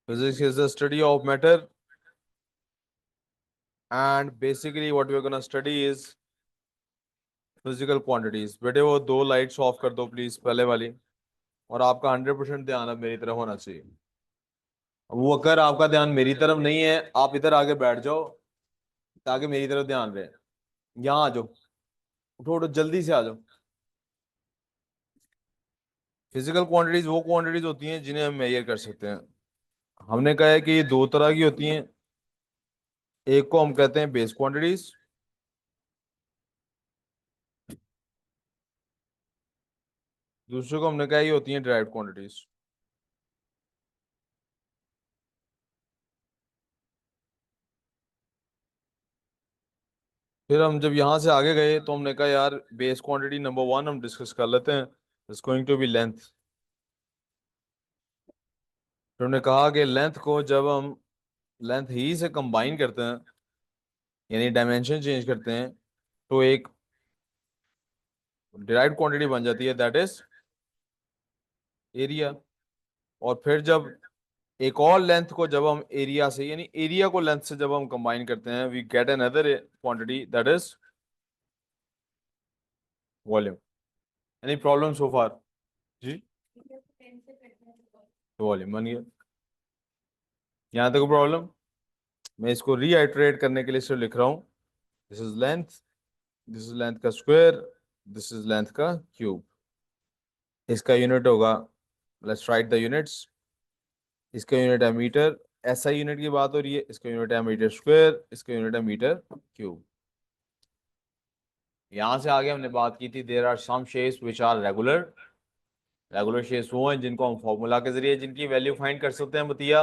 Physics is the study of matter, and basically what we're gonna study is physical quantities. बेटे वो दो lights off कर दो please, पहले वाली। और आपका 100% ध्यान अब मेरी तरफ होना चाहिए। वो अगर आपका ध्यान मेरी तरफ नहीं है, आप इधर आके बैठ जाओ ताकि मेरी तरफ ध्यान रहे। यहाँ आ जाओ, उठो उठो, जल्दी से आ जाओ। फिजिकल क्वांटिटीज वो क्वांटिटीज होती हैं जिन्हें हम मेजर कर सकते हैं। हमने कहा है कि ये दो तरह की होती हैं। एक को हम कहते हैं बेस क्वांटिटीज, दूसरे को हमने कहा ये होती हैं डिराइव्ड क्वांटिटीज। फिर हम जब यहाँ से आगे गए तो हमने कहा यार बेस क्वांटिटी नंबर 1 हम डिस्कस कर लेते हैं। It's going to be length. तो हमने कहा कि लेंथ को जब हम लेंथ ही से कंबाइन करते हैं, यानी डायमेंशन चेंज करते हैं, तो एक डिराइव्ड क्वांटिटी बन जाती है, दैट इज एरिया। और फिर जब एक और लेंथ को जब हम एरिया से, यानी एरिया को लेंथ से जब हम कंबाइन करते हैं, we get another quantity that is volume. Any problem so far? जी, वॉल्यूम बन गया। यहाँ तक प्रॉब्लम? मैं इसको रीआइटरेट करने के लिए सिर्फ लिख रहा हूँ, this is length, this is length का स्क्वायर, दिस इज लेंथ का क्यूब। इसका यूनिट होगा, लेट्स राइट द यूनिट्स। इसका यूनिट है मीटर, ऐसा यूनिट की बात हो रही है। इसका यूनिट है मीटर स्क्वायर, इसका यूनिट है मीटर क्यूब। यहां से आगे हमने बात की थी, there are some shapes which are regular. Regular shapes वो हैं जिनको हम फॉर्मूला के जरिए जिनकी वैल्यू फाइंड कर सकते हैं बतिया।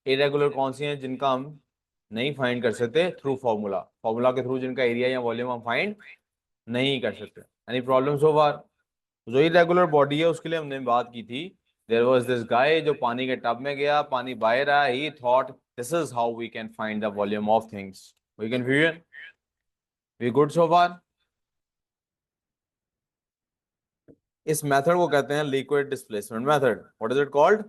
इरेगुलर कौन सी हैं? जिनका हम नहीं फाइंड कर सकते थ्रू फॉर्मूला, फॉर्मूला के थ्रू जिनका एरिया या वॉल्यूम हम फाइंड नहीं कर सकते। एनी प्रॉब्लम सो फार? जो इरेगुलर बॉडी है उसके लिए हमने बात की थी, देयर वाज दिस गाय जो पानी के टब में गया, पानी बाहर आया, he thought this is how we can find the volume of things. We confusion? We good so far? इस मेथड को कहते हैं liquid displacement method. What is it called?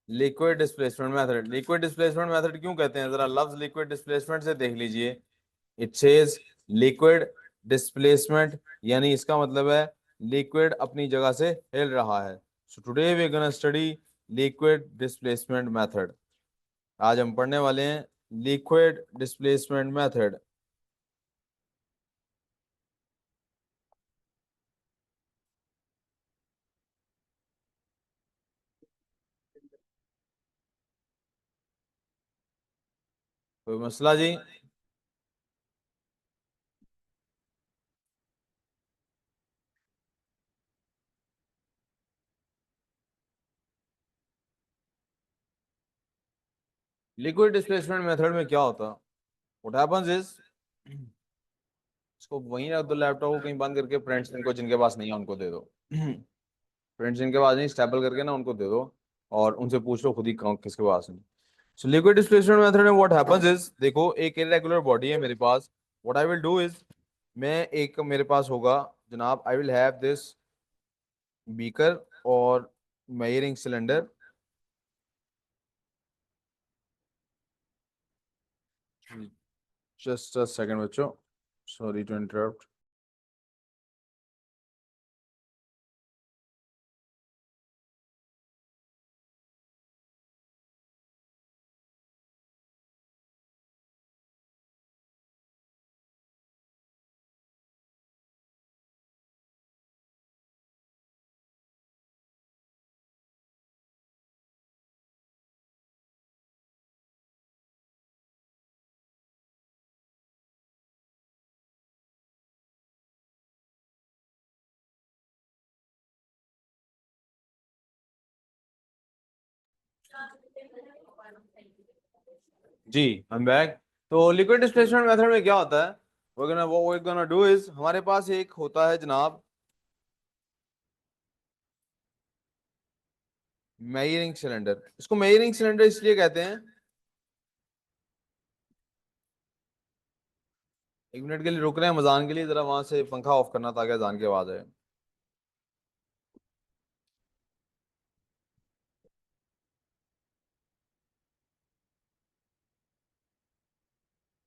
Liquid displacement method. Liquid displacement method क्यों कहते हैं? जरा लफ्ज liquid displacement से देख लीजिए। इट सेज लिक्विड डिस्प्लेसमेंट, यानी इसका मतलब है लिक्विड अपनी जगह से हिल रहा है। So today we are gonna study liquid displacement method. आज हम पढ़ने वाले हैं लिक्विड डिस्प्लेसमेंट मेथड। कोई मसला जी? लिक्विड डिस्प्लेसमेंट मेथड में क्या होता? व्हाट हैपेंस इज, इसको वहीं रख दो, लैपटॉप को कहीं बंद करके, फ्रेंड्स इनको जिनके पास नहीं है उनको दे दो। फ्रेंड्स जिनके पास नहीं, स्टेपल करके ना उनको दे दो, और उनसे पूछ लो खुद ही किसके पास है। सो लिक्विड डिस्प्लेसमेंट मेथड में व्हाट हैपेंस इज, देखो एक इरेगुलर बॉडी है मेरे पास। What I will do is, मैं एक मेरे पास होगा जनाब, I will have this beaker और measuring cylinder. Just a second बच्चों, सॉरी टू इंटरप्ट। जी, हम बैक। तो लिक्विड डिस्प्लेसमेंट मेथड में क्या होता है, we're gonna do is, हमारे पास एक होता है जनाब मेजरिंग सिलेंडर। इसको मेजरिंग सिलेंडर इसलिए कहते हैं, एक मिनट के लिए रुक रहे हैं मजान के लिए, जरा वहां से पंखा ऑफ करना ताकि अजान की आवाज आए।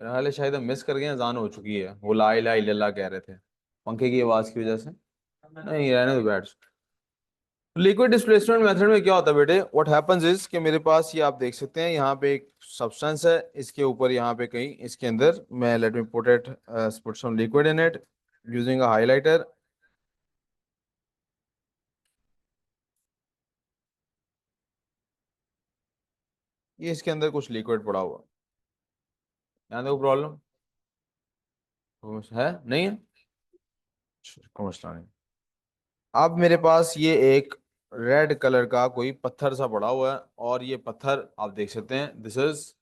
हाल शायद हम मिस कर गए, अजान हो चुकी है। वो ला इलाहा इल्लल्लाह कह रहे थे पंखे की आवाज की वजह से। नहीं रहने दो, बैठ। लिक्विड डिस्प्लेसमेंट मेथड में क्या होता है बेटे, व्हाट हैपेंस इज कि मेरे पास ये आप देख सकते हैं यहाँ पे एक सब्सटेंस है, इसके ऊपर यहाँ पे कहीं इसके अंदर मैं let me put some liquid in it using a highlighter. ये इसके अंदर कुछ लिक्विड पड़ा हुआ, यहाँ देखो प्रॉब्लम है नहीं है, कोई मसला नहीं। अब मेरे पास ये एक रेड कलर का कोई पत्थर सा पड़ा हुआ है, और ये पत्थर आप देख सकते हैं दिस इज,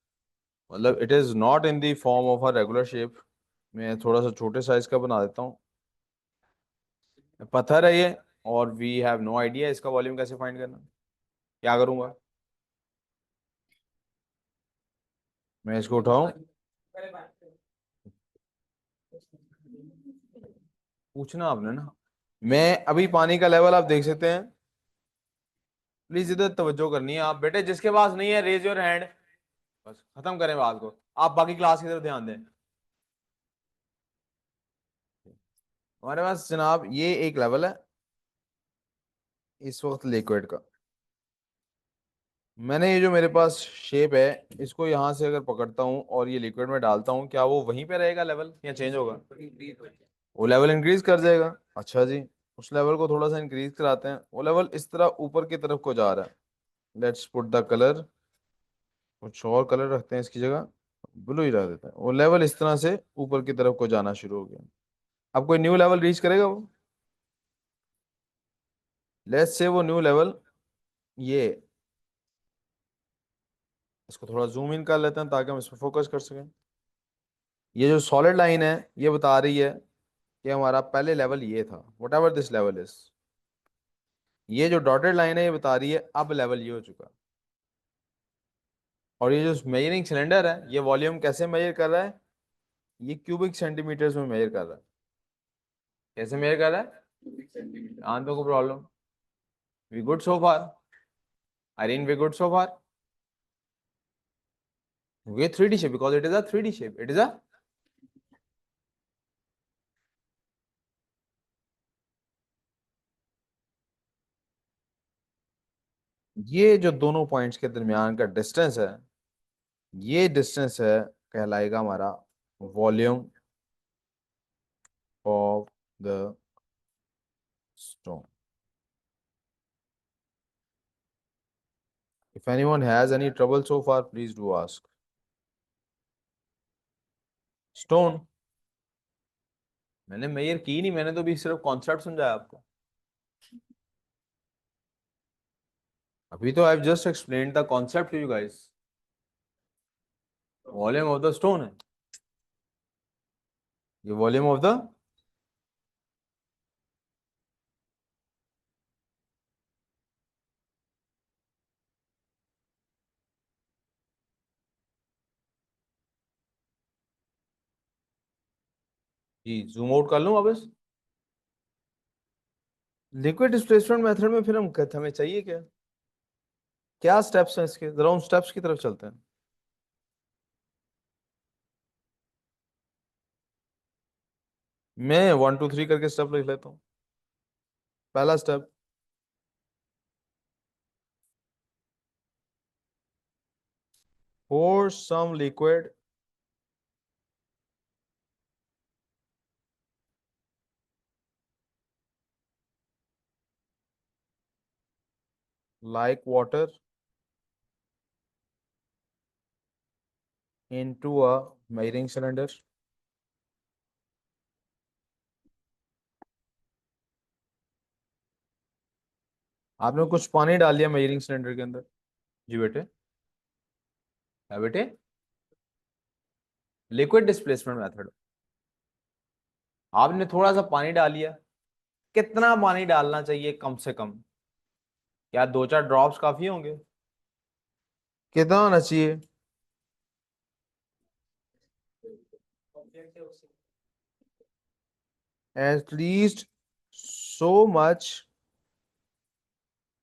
मतलब it is not in the form of a regular shape. मैं थोड़ा सा छोटे साइज का बना देता हूँ। पत्थर है ये, और वी हैव नो आइडिया इसका वॉल्यूम कैसे फाइंड करना। क्या करूंगा, मैं इसको उठाऊं, पूछना आपने ना। मैं अभी पानी का लेवल आप देख सकते हैं, प्लीज इधर तवज्जो करनी है आप बेटे, जिसके पास नहीं है रेज योर हैंड। बस खत्म करें बात को, आप बाकी क्लास की तरफ ध्यान दें। हमारे पास जनाब ये एक लेवल है इस वक्त लिक्विड का। मैंने ये जो मेरे पास शेप है, इसको यहाँ से अगर पकड़ता हूँ और ये लिक्विड में डालता हूँ, क्या वो वहीं पे रहेगा लेवल या चेंज होगा? वो लेवल इंक्रीज कर जाएगा। अच्छा जी, उस लेवल को थोड़ा सा इंक्रीज कराते हैं। वो लेवल इस तरह ऊपर की तरफ को जा रहा है। लेट्स पुट द कलर, कुछ और कलर रखते हैं इसकी जगह, ब्लू ही रख देते हैं। वो लेवल इस तरह से ऊपर की तरफ को जाना शुरू हो गया। अब कोई न्यू लेवल रीच करेगा वो, लेट्स से वो न्यू लेवल ये, इसको थोड़ा जूम इन कर लेते हैं ताकि हम इस पर फोकस कर सकें। ये जो सॉलिड लाइन है ये बता रही है कि हमारा पहले लेवल ये था, what ever this level is. ये जो डॉटेड लाइन है ये बता रही है अब लेवल ये हो चुका। और ये जो मेजरिंग सिलेंडर है ये वॉल्यूम कैसे मेजर कर रहा है, ये क्यूबिक सेंटीमीटर्स में मेजर कर रहा है। कैसे मेजर कर रहा है, आंतों को problem, we good so far, आईरीन we good so far, way 3D shape because it is a 3D shape, it is a, ये जो दोनों पॉइंट्स के दरमियान का डिस्टेंस है, ये डिस्टेंस है कहलाएगा हमारा volume of the stone. If anyone has any trouble so far, please do ask. Stone मैंने मेजर की नहीं, मैंने तो भी सिर्फ कॉन्सेप्ट समझाया आपको। अभी तो I just explain the concept to you guys. Volume of the stone है ये, वॉल्यूम ऑफ द, जी जूम आउट कर लूं वापस। लिक्विड डिस्प्लेसमेंट मेथड में फिर हम हमें चाहिए क्या, क्या स्टेप्स हैं इसके, जरा उन स्टेप्स की तरफ चलते हैं। मैं 1 2 3 करके स्टेप लिख लेता हूँ। पहला step, pour some liquid like water into a measuring cylinder। आपने कुछ पानी डाल दिया मेजरिंग सिलेंडर के अंदर। जी बेटे, क्या बेटे, लिक्विड डिस्प्लेसमेंट मेथड, आपने थोड़ा सा पानी डाल लिया। कितना पानी डालना चाहिए कम से कम, क्या 2 4 ड्रॉप्स काफी होंगे? कितना होना चाहिए? At least so much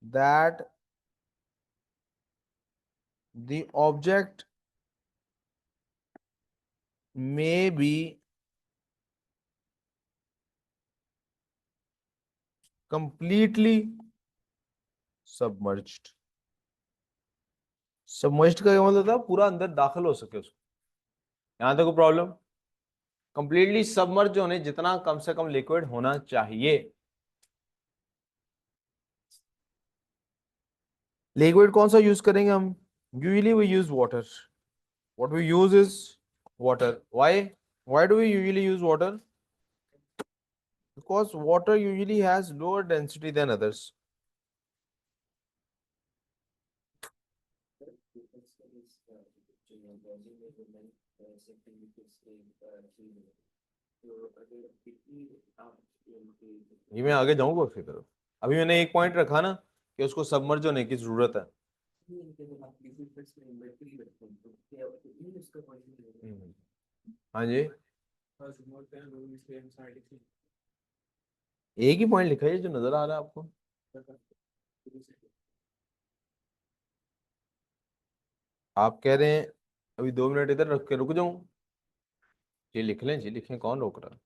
that the object may be completely submerged. Submerged का क्या मतलब था? पूरा अंदर दाखिल हो सके उसको। यहां तक कोई प्रॉब्लम? कंप्लीटली सबमर्ज होने जितना कम से कम लिक्विड होना चाहिए। लिक्विड कौन सा यूज करेंगे हम? Usually we use water. What we use is water. Why do we usually use water? Because water usually has lower density than others. ये मैं आगे जाऊंगा उसकी तरफ। अभी मैंने एक पॉइंट रखा ना कि उसको सबमर्ज होने की जरूरत है। हाँ जी, एक ही पॉइंट लिखा है जो नजर आ रहा है आपको। आप कह रहे हैं अभी 2 मिनट इधर रख के रुक जाऊं? जी लिख लें, जी लिखें, कौन रोक रहा है?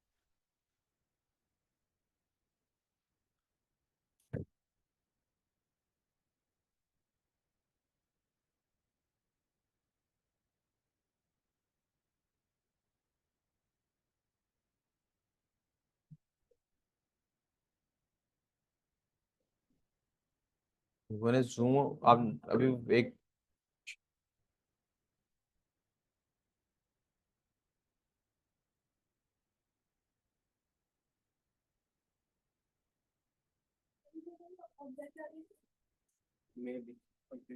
मैंने जूम आप अभी एक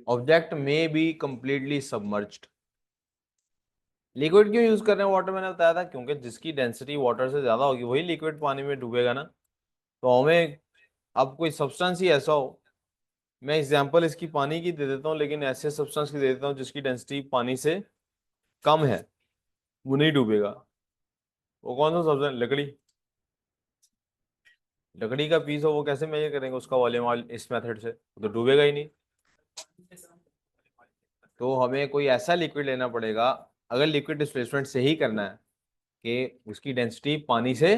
ऑब्जेक्ट में बी कंप्लीटली सबमर्ज्ड। लिक्विड क्यों यूज कर रहे हैं वाटर? मैंने बताया था क्योंकि जिसकी डेंसिटी वाटर से ज्यादा होगी वही लिक्विड पानी में डूबेगा ना। तो हमें अब कोई सब्सटेंस ही ऐसा हो, मैं एग्जांपल इसकी पानी की दे देता हूँ, लेकिन ऐसे सब्सटेंस की दे देता हूँ जिसकी डेंसिटी पानी से कम है, वो नहीं डूबेगा। वो कौन सा सब्सटेंस? लकड़ी। लकड़ी का पीस हो, वो कैसे मेजर करेंगे उसका वॉल्यूम इस मेथड से? वो तो डूबेगा ही नहीं। तो हमें कोई ऐसा लिक्विड लेना पड़ेगा, अगर लिक्विड डिस्प्लेसमेंट से ही करना है, कि उसकी डेंसिटी पानी से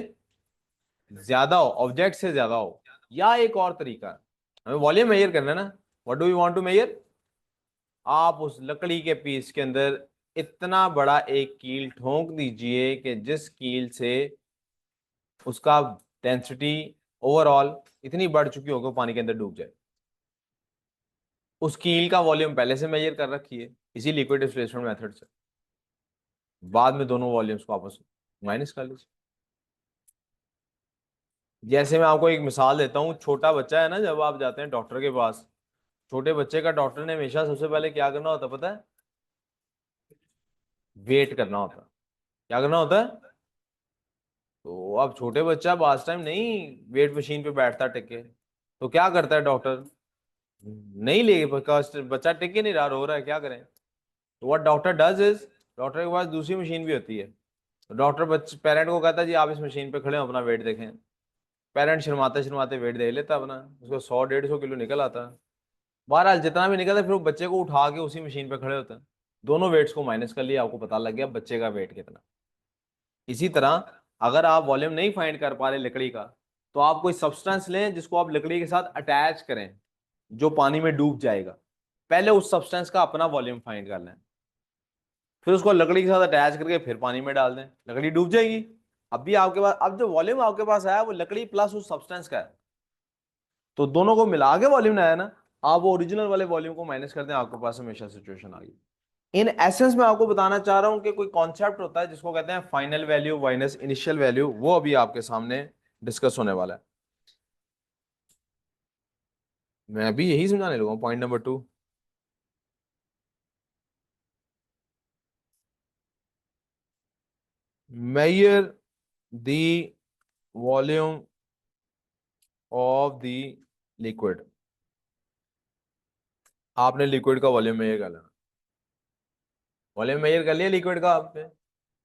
ज्यादा हो, ऑब्जेक्ट से ज्यादा हो। या एक और तरीका है, हमें वॉल्यूम मेजर करना है ना। What do you want to measure? आप उस लकड़ी के पीस के अंदर इतना बड़ा एक कील ठोक दीजिए कि जिस कील से उसका डेंसिटी ओवरऑल इतनी बढ़ चुकी हो कि वो पानी के अंदर डूब जाए। उस कील का वॉल्यूम पहले से मेजर कर रखिए इसी लिक्विड डिस्प्लेसमेंट मेथड से। बाद में दोनों वॉल्यूम्स को आपस में माइनस कर लीजिए। जैसे मैं आपको एक मिसाल देता हूँ, छोटा बच्चा है ना, जब आप जाते हैं डॉक्टर के पास, छोटे बच्चे का डॉक्टर ने हमेशा सबसे पहले क्या करना होता है पता है? वेट करना होता है। क्या करना होता है? तो अब छोटे बच्चा बास टाइम नहीं वेट मशीन पे बैठता टिके, तो क्या करता है डॉक्टर? नहीं ले बच्चा टिक ही नहीं रहा, रो रहा है, क्या करें? तो what doctor does is, doctor के पास दूसरी मशीन भी होती है। तो डॉक्टर बच्चे पेरेंट को कहता है जी आप इस मशीन पे खड़े हो, अपना वेट देखें। पेरेंट शर्माते शर्माते वेट दे लेता अपना, उसको 100-150 किलो निकल आता है। बहरहाल जितना भी निकलता है फिर वो बच्चे को उठा के उसी मशीन पे खड़े होते हैं। दोनों वेट्स को माइनस कर लिया, आपको पता लग गया बच्चे का वेट कितना। इसी तरह अगर आप वॉल्यूम नहीं फाइंड कर पा रहे लकड़ी का, तो आप कोई सब्सटेंस लें जिसको आप लकड़ी के साथ अटैच करें, जो पानी में डूब जाएगा। पहले उस सब्सटेंस का अपना वॉल्यूम फाइंड कर लें, फिर उसको लकड़ी के साथ अटैच करके फिर पानी में डाल दें, लकड़ी डूब जाएगी। अब भी आपके पास, अब जो वॉल्यूम आपके पास आया वो लकड़ी प्लस उस सब्सटेंस का है, तो दोनों को मिला के वॉल्यूम आया ना। आप वो ओरिजिनल वाले वॉल्यूम को माइनस कर दें, आपके पास हमेशा सिचुएशन आ गई। इन एसेंस में आपको बताना चाह रहा हूं कि कोई कॉन्सेप्ट होता है जिसको कहते हैं final value minus initial value, वो अभी आपके सामने डिस्कस होने वाला है। मैं अभी यही समझाने लगा हूं, point number 2। Measure the volume of the liquid. आपने लिक्विड का वॉल्यूम मेजर कर लेना। वॉल्यूम मेजर कर लिया लिक्विड का आपने,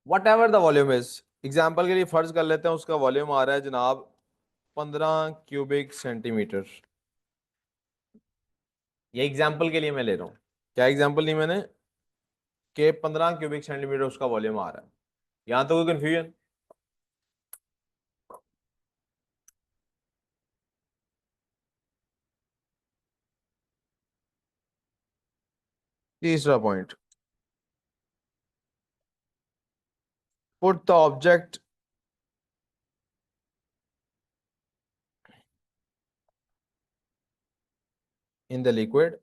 what ever the volume is. Example के लिए फर्ज कर लेते हैं उसका वॉल्यूम आ रहा है जनाब 15 क्यूबिक सेंटीमीटर। ये एग्जाम्पल के लिए मैं ले रहा हूँ। क्या एग्जाम्पल ली मैंने? कि 15 क्यूबिक सेंटीमीटर उसका वॉल्यूम आ रहा है। यहां तो कोई कंफ्यूजन? तीसरा point, put the object in the liquid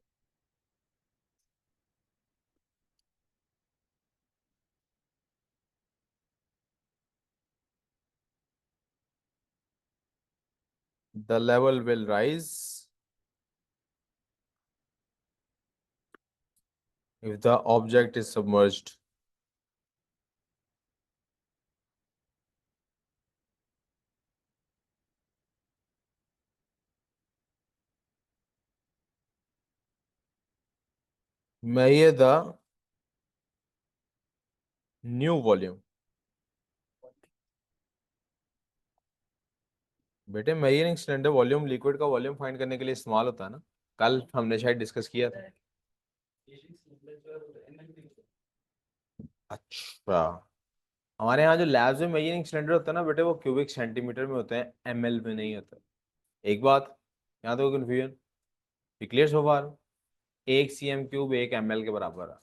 the level will rise if the object is submerged. Measure the new volume. बेटे मेजरिंग सिलेंडर वॉल्यूम लिक्विड का वॉल्यूम फाइंड करने के लिए इस्तेमाल होता है ना, कल हमने शायद डिस्कस किया था। अच्छा, हमारे यहाँ जो लैब्स में मेजरिंग सिलेंडर होता है ना बेटे, वो क्यूबिक सेंटीमीटर में होते हैं, एमएल में नहीं होता। एक बात, यहाँ तो कंफ्यूजन क्लियर सो फार? 1 cm³ 1 ml के बराबर है।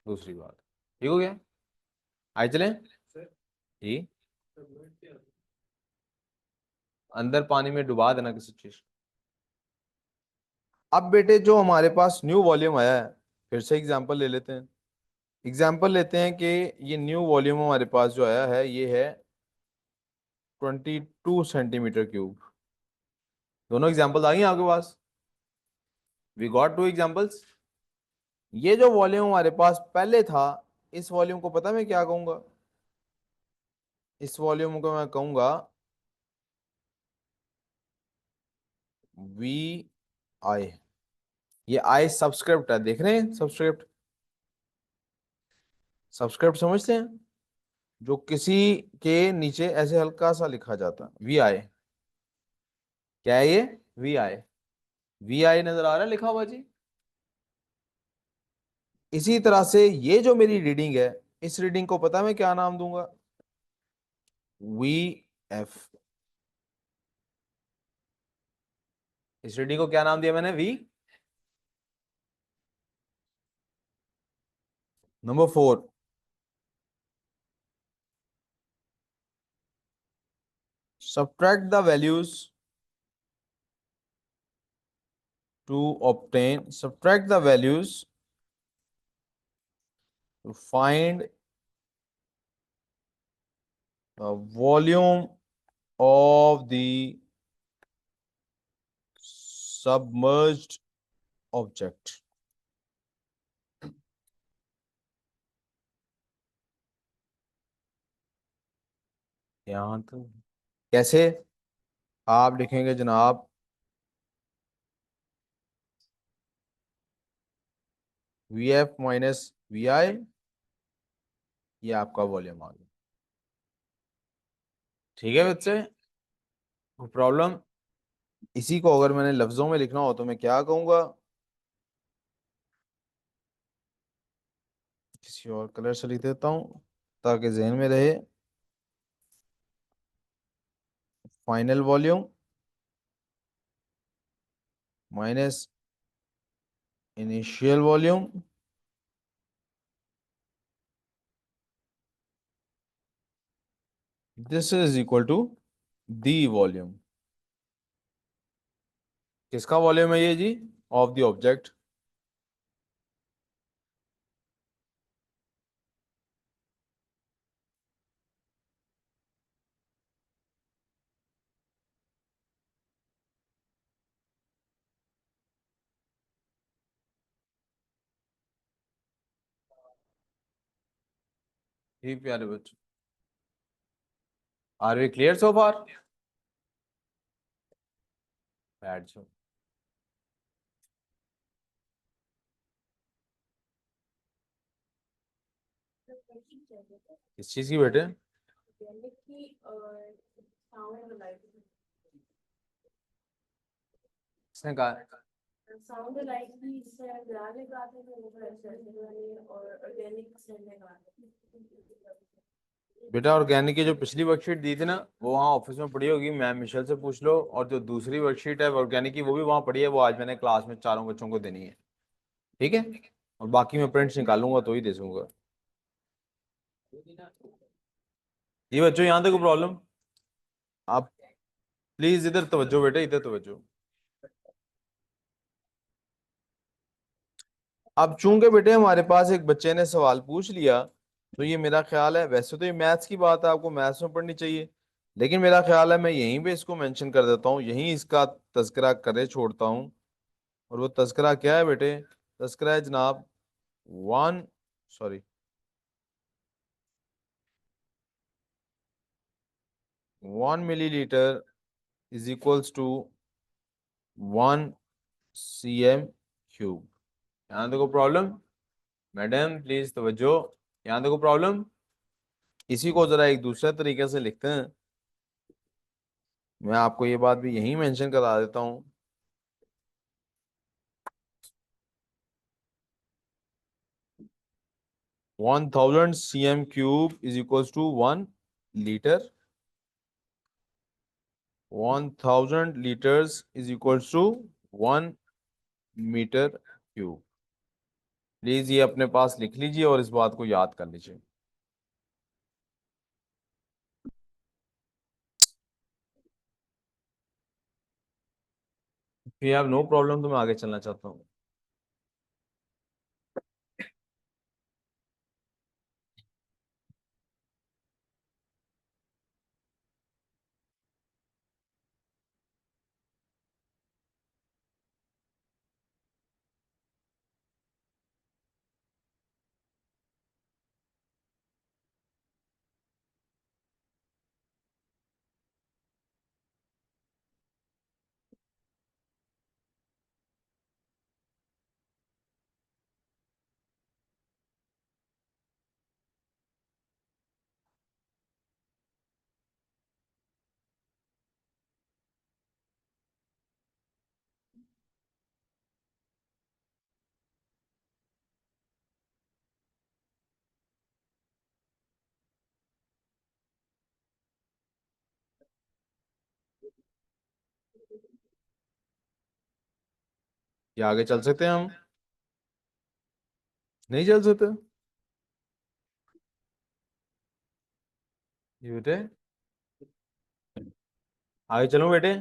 दूसरी बात, ठीक हो गया? आए चले जी, अंदर पानी में डुबा देना किसी चीज। अब बेटे जो हमारे पास न्यू वॉल्यूम आया है, फिर से एग्जांपल ले लेते हैं। एग्जांपल लेते हैं कि ये न्यू वॉल्यूम हमारे पास जो आया है ये है 22 cm³। दोनों एग्जांपल आ गए आपके पास? We got 2 examples. ये जो वॉल्यूम हमारे पास पहले था, इस वॉल्यूम को पता मैं क्या कहूंगा? इस वॉल्यूम को मैं कहूंगा वी आई। ये आई सबस्क्रिप्ट है, देख रहे हैं सबस्क्रिप्ट? सबस्क्रिप्ट समझते हैं? जो किसी के नीचे ऐसे हल्का सा लिखा जाता है, वी आई। क्या है ये? We I. वी आई नजर आ रहा है लिखा हुआ जी? इसी तरह से ये जो मेरी रीडिंग है, इस रीडिंग को पता मैं क्या नाम दूंगा? V F. इस रीडिंग को क्या नाम दिया मैंने? We. Number 4, subtract the values to obtain, subtract the values to find the volume of the submerged object. यहां तो कैसे आप लिखेंगे जनाब? वी एफ माइनस वी आई, ये आपका वॉल्यूम आ गया। ठीक है बच्चे, प्रॉब्लम? इसी को अगर मैंने लफ्जों में लिखना हो तो मैं क्या कहूंगा? किसी और कलर से लिख देता हूं ताकि जहन में रहे। Final volume minus initial volume this is equal to the volume. किसका वॉल्यूम है ये जी? Of the object. ही प्यारे बच्चों, are we clear so far? बैठ जाओ। किस चीज की बेटे? किसने कहा? साउंड लाइक भी इससे ग्राहक गाते हैं वो ऐसे और ऑर्गेनिक से लगा बेटा ऑर्गेनिक की जो पिछली वर्कशीट दी थी ना, वो वहाँ ऑफिस में पड़ी होगी, मैम मिशेल से पूछ लो। और जो दूसरी वर्कशीट है ऑर्गेनिक की, वो भी वहाँ पड़ी है, वो आज मैंने क्लास में चारों बच्चों को देनी है। ठीक है। और बाकी मैं प्रिंट्स निकालूंगा तो ही दे दूंगा। ये बच्चों यहाँ तक कोई प्रॉब्लम? आप प्लीज इधर तवज्जो बेटे, इधर तवज्जो। अब चूंकि बेटे हमारे पास एक बच्चे ने सवाल पूछ लिया, तो ये मेरा ख्याल है, वैसे तो ये मैथ्स की बात है, आपको मैथ्स में पढ़नी चाहिए, लेकिन मेरा ख्याल है मैं यहीं पे इसको मेंशन कर देता हूँ, यहीं इसका तज़किरा करे छोड़ता हूँ। और वो तज़किरा क्या है बेटे? तज़किरा है जनाब, one, sorry, 1 millilitre is equals to 1 cm³ यहाँ देखो प्रॉब्लम। मैडम प्लीज तवज्जो, यहाँ देखो प्रॉब्लम। इसी को जरा एक दूसरे तरीके से लिखते हैं। मैं आपको ये बात भी यहीं मेंशन करा देता हूँ। 1000 cm³ is equals to 1 litre. 1000 liters is equals to 1 metre cube. Please ये अपने पास लिख लीजिए और इस बात को याद कर लीजिए। फिर आप नो प्रॉब्लम, तो मैं आगे चलना चाहता हूँ। क्या आगे चल सकते हैं हम? नहीं चल सकते? ये बेटे, आगे चलो बेटे,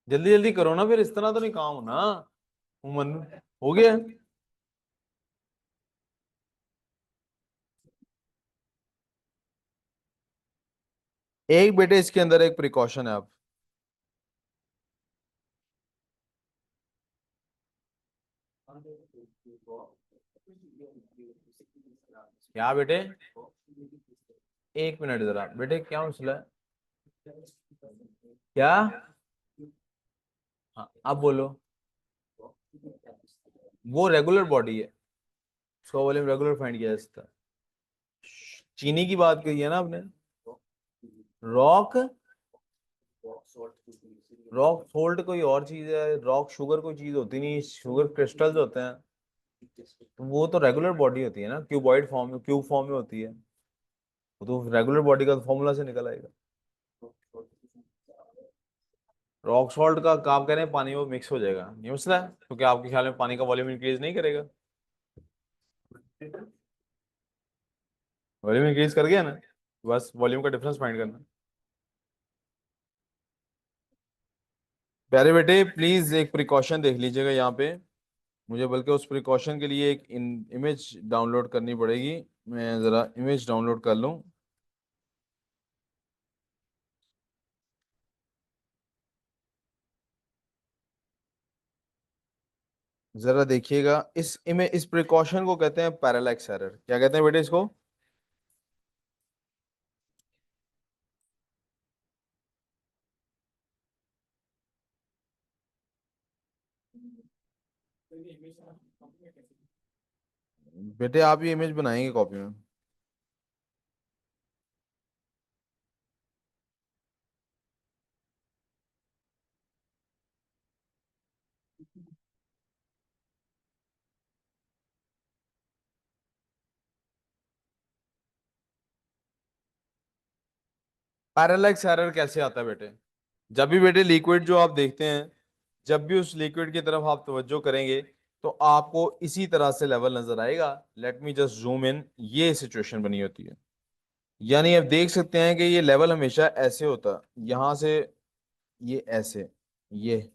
जल्दी जल्दी करो ना, फिर इस तरह तो नहीं काम होना। मन हो गया। एक बेटे इसके अंदर एक प्रिकॉशन है। आप क्या बेटे? एक मिनट जरा बेटे, क्या मसला है? क्या? हाँ आप बोलो। वो रेगुलर बॉडी है, उसका वॉल्यूम रेगुलर फाइंड किया जा सकता है। चीनी की बात कही है ना आपने? रॉक, रॉक सोल्ट कोई और चीज है, रॉक शुगर कोई चीज होती नहीं, शुगर क्रिस्टल्स होते हैं। तो वो तो रेगुलर बॉडी होती है ना, क्यूबॉइड फॉर्म में, क्यूब फॉर्म में होती है। वो तो रेगुलर बॉडी का फॉर्मूला से निकल आएगा। रॉक सॉल्ट का आप कह रहे हैं पानी में मिक्स हो जाएगा, ये मसला है, क्योंकि आपके ख्याल में पानी का वॉल्यूम इंक्रीज नहीं करेगा? वॉल्यूम इंक्रीज कर गया ना, बस वॉल्यूम का डिफरेंस फाइंड करना। प्यारे बेटे प्लीज एक प्रिकॉशन देख लीजिएगा यहाँ पे। मुझे बल्कि उस प्रिकॉशन के लिए एक इमेज डाउनलोड करनी पड़ेगी। मैं ज़रा इमेज डाउनलोड कर लूँ। ज़रा देखिएगा, इस प्रिकॉशन को कहते हैं पैरालैक्स एरर। क्या कहते हैं बेटे इसको? बेटे आप ये इमेज बनाएंगे कॉपी में? पैरेलक्स एरर कैसे आता है बेटे? जब भी बेटे लिक्विड जो आप देखते हैं, जब भी उस लिक्विड की तरफ आप तवज्जो करेंगे तो आपको इसी तरह से लेवल नजर आएगा। Let me just zoom in, ये सिचुएशन बनी होती है। यानी आप देख सकते हैं कि ये लेवल हमेशा ऐसे होता है, यहां से ये ऐसे, ये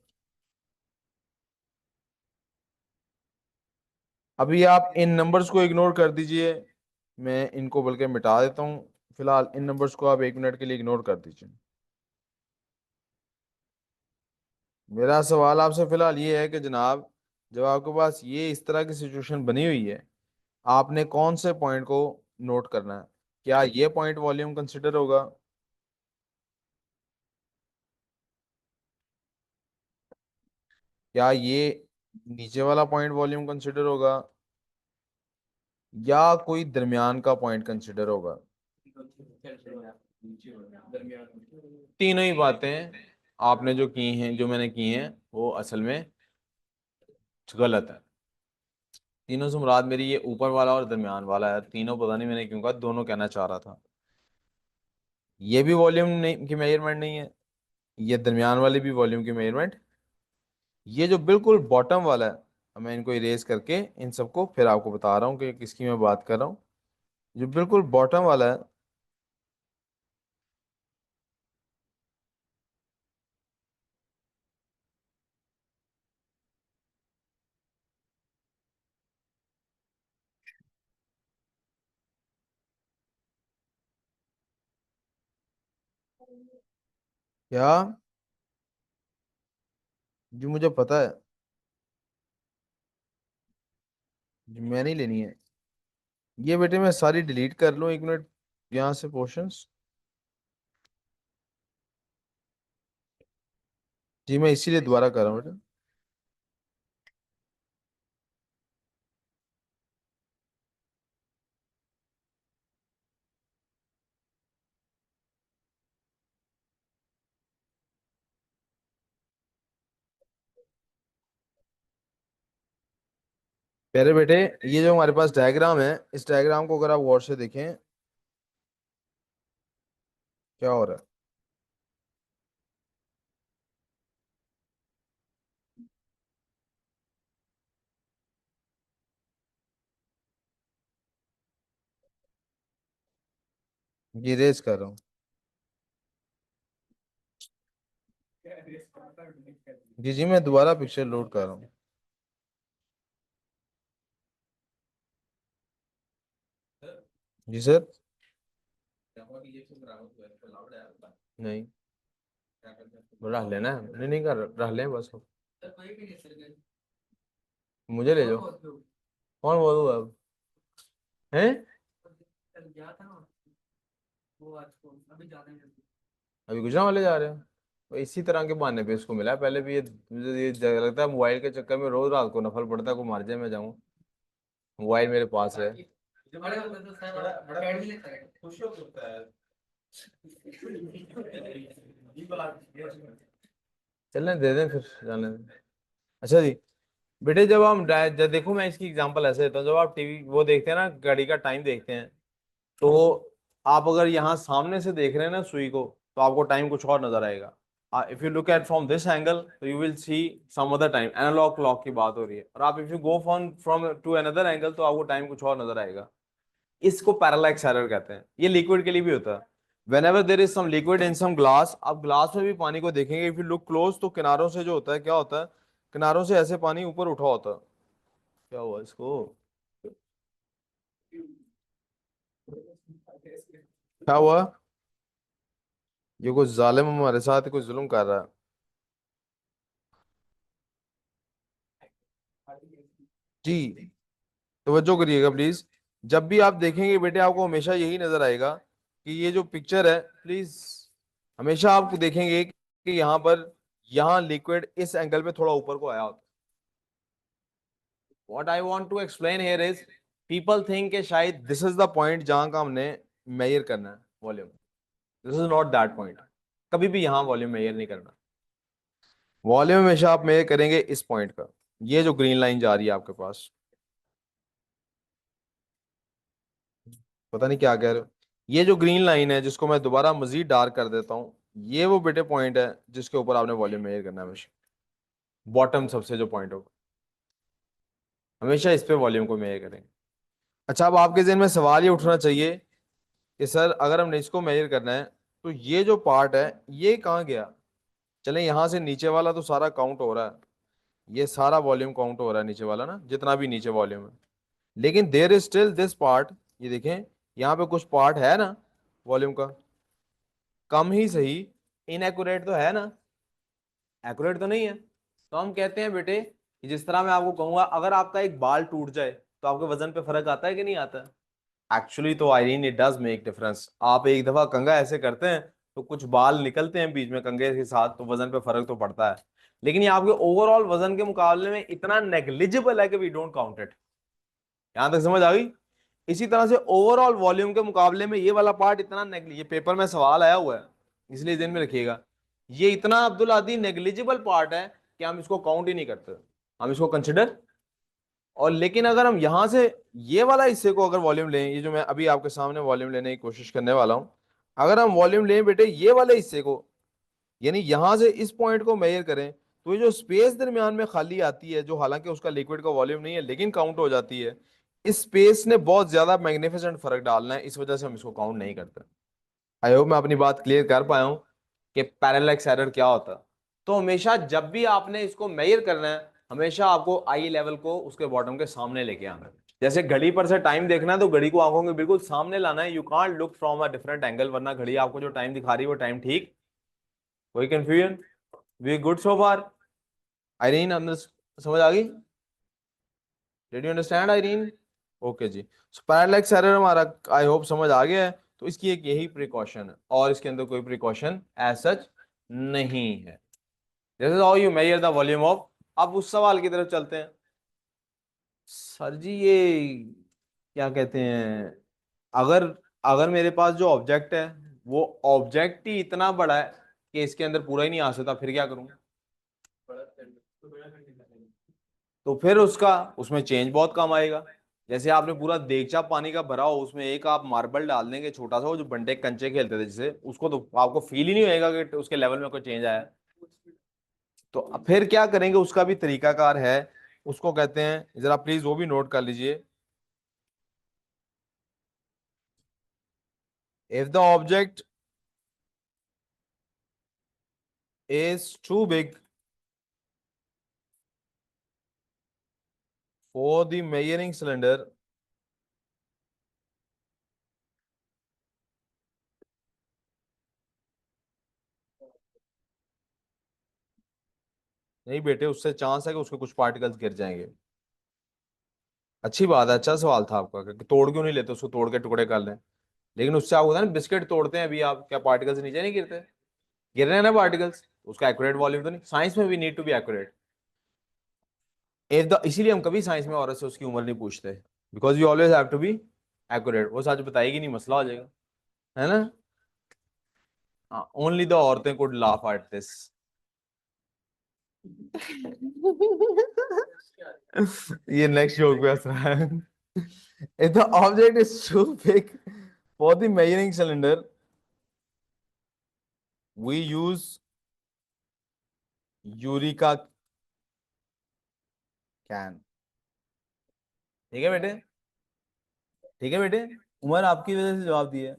अभी आप इन नंबर्स को इग्नोर कर दीजिए, मैं इनको बल्कि मिटा देता हूँ। फिलहाल इन नंबर्स को आप 1 मिनट के लिए इग्नोर कर दीजिए। मेरा सवाल आपसे फिलहाल ये है कि जनाब, जब आपके पास ये इस तरह की सिचुएशन बनी हुई है, आपने कौन से पॉइंट को नोट करना है? क्या ये पॉइंट वॉल्यूम कंसिडर होगा? क्या ये नीचे वाला पॉइंट वॉल्यूम कंसिडर होगा? या कोई दरमियान का पॉइंट कंसिडर होगा? तीनों ही बातें आपने जो की हैं, जो मैंने की हैं, वो असल में गलत है। तीनों से मुराद मेरी ये ऊपर वाला और दरमियान वाला है। तीनों पता नहीं मैंने क्यों कहा, दोनों कहना चाह रहा था। ये भी वॉल्यूम नहीं की मेजरमेंट नहीं है, ये दरमियान वाली भी वॉल्यूम की मेजरमेंट। ये जो बिल्कुल बॉटम वाला है, मैं इनको इरेज करके इन सबको फिर आपको बता रहा हूँ कि किसकी मैं बात कर रहा हूँ। जो बिल्कुल बॉटम वाला है, क्या जो मुझे पता है, जो मैं नहीं लेनी है, ये बेटे मैं सारी डिलीट कर लूँ 1 मिनट यहाँ से पोर्शंस? जी मैं इसीलिए दोबारा कर रहा हूँ बेटा। प्यारे बेटे, ये जो हमारे पास डायग्राम है, इस डायग्राम को अगर आप गौर से देखें, क्या हो रहा है? ये रेस कर रहा हूँ। जी जी मैं दोबारा पिक्चर लोड कर रहा हूँ। जी सर। नहीं, रख लेना है, नहीं नहीं कर, रख लें बस। मुझे ले जाओ। कौन बोल अब? हैं? अभी गुजरा वाले जा रहे हैं? तो इसी तरह के बहाने पे इसको मिला है पहले भी। ये मुझे ये लगता है मोबाइल के चक्कर में रोज रात को नफल पड़ता है, को मार जाए मैं जाऊं। मोबाइल मेरे पास है। चलने दे दें फिर, जाने दें। अच्छा जी बेटे, जब देखो मैं इसकी एग्जांपल ऐसे देता हूँ, जब आप टीवी वो देखते हैं ना, घड़ी का टाइम देखते हैं, तो आप अगर यहाँ सामने से देख रहे हैं ना सुई को, तो आपको टाइम कुछ और नजर आएगा। If you look at from this angle तो you will see some other time. Analogue clock की बात हो रही है। और आप if you go from to another angle तो आपको टाइम कुछ और नजर आएगा। इसको पैरालैक्स एरर कहते हैं। ये लिक्विड के लिए भी होता है। Whenever there is some liquid in some glass, आप ग्लास में भी पानी को देखेंगे, इफ यू लुक क्लोज, तो किनारों से जो होता है, क्या होता है, किनारों से ऐसे पानी ऊपर उठा होता है। क्या हुआ इसको? क्या हुआ? ये कुछ जालिम हमारे साथ कुछ जुल्म कर रहा है। जी तवज्जो करिएगा प्लीज। जब भी आप देखेंगे बेटे, आपको हमेशा यही नजर आएगा कि ये जो पिक्चर है, प्लीज, हमेशा आप देखेंगे कि यहाँ पर, यहाँ लिक्विड इस एंगल पे थोड़ा ऊपर को आया होता है। What I want to explain here is, people think कि शायद दिस इज द पॉइंट जहां का हमने मेजर करना है volume. This is not that point. कभी भी यहाँ वॉल्यूम मेजर नहीं करना। वॉल्यूम हमेशा आप मेजर करेंगे इस पॉइंट का। ये जो ग्रीन लाइन जा रही है आपके पास, पता नहीं क्या कह रहे हो, ये जो ग्रीन लाइन है जिसको मैं दोबारा मजीद डार्क कर देता हूँ, ये वो बेटे पॉइंट है जिसके ऊपर आपने वॉल्यूम मेजर करना है हमेशा। बॉटम सबसे जो पॉइंट होगा, हमेशा इस पे वॉल्यूम को मेजर करेंगे। अच्छा, अब आपके जहन में सवाल ये उठना चाहिए कि सर अगर हमने इसको मेजर करना है तो ये जो पार्ट है ये कहाँ गया। चले यहां से नीचे वाला तो सारा काउंट हो रहा है, ये सारा वॉल्यूम काउंट हो रहा है नीचे वाला ना, जितना भी नीचे वॉल्यूम है। लेकिन there is still this part, ये देखें यहाँ पे कुछ पार्ट है ना वॉल्यूम का, कम ही सही, इनएक्यूरेट तो है ना, एक्यूरेट तो नहीं है। तो हम कहते हैं बेटे कि जिस तरह मैं आपको कहूंगा, अगर आपका एक बाल टूट जाए तो आपके वजन पे फर्क आता है कि नहीं आता है? एक्चुअली तो Irene it does make difference. आप एक दफा कंघा ऐसे करते हैं तो कुछ बाल निकलते हैं बीच में कंघे के साथ, तो वजन पे फर्क तो पड़ता है। लेकिन ये आपके ओवरऑल वजन के मुकाबले में इतना नेग्लिजिबल है कि वी डोंट काउंट इट। यहां तक समझ आ गई? इसी तरह से ओवरऑल वॉल्यूम के मुकाबले में ये वाला पार्ट इतना ये पेपर में सवाल आया हुआ है, इसलिए ध्यान में रखिएगा। ये इतना अब्दुल आदी नेग्लिजिबल पार्ट है कि हम इसको काउंट ही नहीं करते, हम इसको कंसिडर। और लेकिन अगर हम यहां से ये वाला हिस्से को अगर वॉल्यूम लें, ये जो मैं अभी आपके सामने वॉल्यूम लेने की कोशिश करने वाला हूं, अगर हम वॉल्यूम लें बेटे ये वाले हिस्से को, यानी यहां से इस पॉइंट को मेजर करें, तो ये जो स्पेस दरमियान में खाली आती है, जो हालांकि उसका लिक्विड का वॉल्यूम नहीं है लेकिन काउंट हो जाती है, इस स्पेस ने बहुत ज्यादा मैग्निफिसेंट फर्क डालना है, इस वजह से हम इसको काउंट नहीं करते। आई होप मैं अपनी बात क्लियर कर पाया हूं कि पैरेलैक्स एरर क्या होता है। तो हमेशा जब भी आपने इसको मेजर करना है, हमेशा आपको आई लेवल को उसके बॉटम के सामने लेके आना है। जैसे घड़ी पर से टाइम देखना है तो घड़ी को आंखों के बिल्कुल सामने लाना है, you can't look from a different angle, वरना घड़ी आपको जो टाइम दिखा रही है वो टाइम ठीक। कोई confusion? We good so far? Irene अंदर समझ आ गई? Did you understand Irene? Okay जी। सो पैरेलैक्स एरर हमारा आई होप समझ आ गया है। तो इसकी एक यही प्रिकॉशन है और इसके अंदर कोई प्रिकॉशन एज सच नहीं है। This is how you measure the volume of. अब उस सवाल की तरफ चलते हैं। सर जी ये क्या कहते हैं, अगर अगर मेरे पास जो ऑब्जेक्ट है वो ऑब्जेक्ट ही इतना बड़ा है कि इसके अंदर पूरा ही नहीं आ सकता, फिर क्या करूं? तो फिर उसका उसमें चेंज बहुत कम आएगा। जैसे आपने पूरा देगचा पानी का भरा हो, उसमें एक आप मार्बल डाल देंगे छोटा सा, वो जो बंटे कंचे खेलते थे जिसे, उसको तो आपको फील ही नहीं होएगा कि उसके लेवल में कोई चेंज आया। तो अब फिर क्या करेंगे, उसका भी तरीकाकार है। उसको कहते हैं, जरा प्लीज वो भी नोट कर लीजिए। If the object is too big for the measuring cylinder, नहीं बेटे उससे चांस है कि उसके कुछ पार्टिकल्स गिर जाएंगे। अच्छी बात है, अच्छा सवाल था आपका कि तोड़ क्यों नहीं लेते, उसको तोड़ के टुकड़े कर लें। लेकिन उससे आप होता है ना, बिस्किट तोड़ते हैं अभी आप, क्या पार्टिकल्स नीचे नहीं गिरते? गिर रहे हैं ना पार्टिकल्स, उसका एक्यूरेट वॉल्यूम तो नहीं। साइंस में we need to be accurate. If the इसीलिए हम कभी साइंस में औरत से उसकी उम्र नहीं पूछते, because you always have to be accurate. वो सच बताएगी नहीं, मसला हो जाएगा, है ना? ओनली द औरतें कुड लाफ एट दिस। ये नेक्स्ट जोक पे हंस रहा है। If the object is too big for the measuring cylinder, we use Eureka can. ठीक है बेटे? ठीक है बेटे, उमर आपकी वजह से जवाब दिया है।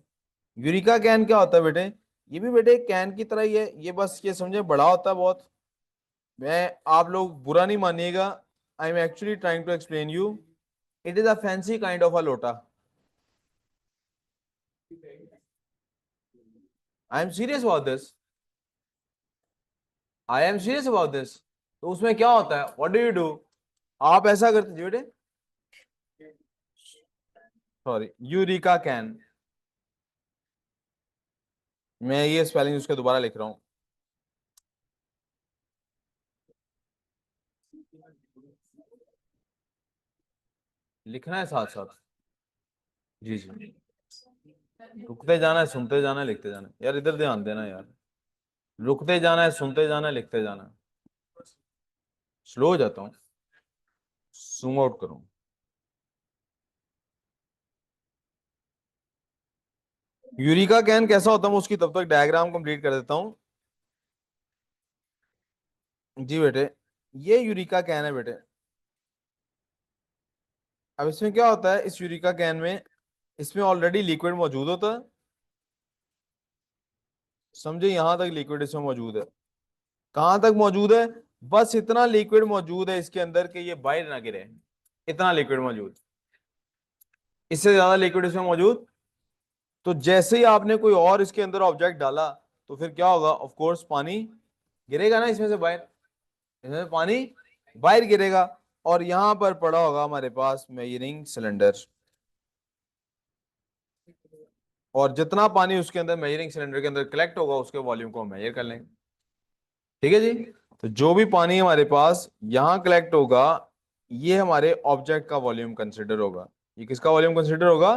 यूरिका कैन क्या होता है बेटे? ये भी बेटे कैन की तरह ही है, ये बस ये समझे बड़ा होता है बहुत। मैं, आप लोग बुरा नहीं मानिएगा, I am actually trying to explain you. It is a fancy kind of a lota. I am serious about this, I am serious about this. तो उसमें क्या होता है, व्हाट डू यू डू? आप ऐसा करते जी बेटे, सॉरी, यूरिका कैन। मैं ये स्पेलिंग उसके दोबारा लिख रहा हूँ। लिखना है साथ साथ। जी जी, रुकते जाना है, सुनते जाना है, लिखते जाना है। यार इधर ध्यान देना यार, रुकते जाना है, सुनते जाना है, लिखते जाना है। स्लो हो जाता हूँ, जूम आउट करूँ। यूरिका कैन कैसा होता है, मैं उसकी तब तक डायग्राम कंप्लीट कर देता हूँ। जी बेटे, ये यूरिका कैन है बेटे। अब इसमें क्या होता है, इस यूरिका कैन में, इसमें ऑलरेडी लिक्विड मौजूद होता है। समझे, यहां तक लिक्विड इसमें मौजूद है। कहां तक मौजूद है? बस इतना लिक्विड मौजूद है इसके अंदर कि ये बाहर ना गिरे, इतना लिक्विड मौजूद। इससे ज्यादा लिक्विड इसमें मौजूद, तो जैसे ही आपने कोई और इसके अंदर ऑब्जेक्ट डाला तो फिर क्या होगा, ऑफ कोर्स पानी गिरेगा ना इसमें से बाहर, इसमें से पानी बाहर गिरेगा। और यहां पर पड़ा होगा हमारे पास मेजरिंग सिलेंडर, और जितना पानी उसके अंदर मेजरिंग सिलेंडर के अंदर कलेक्ट होगा उसके वॉल्यूम को हम मेजर कर लेंगे। ठीक है जी। तो जो भी पानी हमारे पास यहां कलेक्ट होगा, ये हमारे ऑब्जेक्ट का वॉल्यूम कंसिडर होगा। ये किसका वॉल्यूम कंसिडर होगा?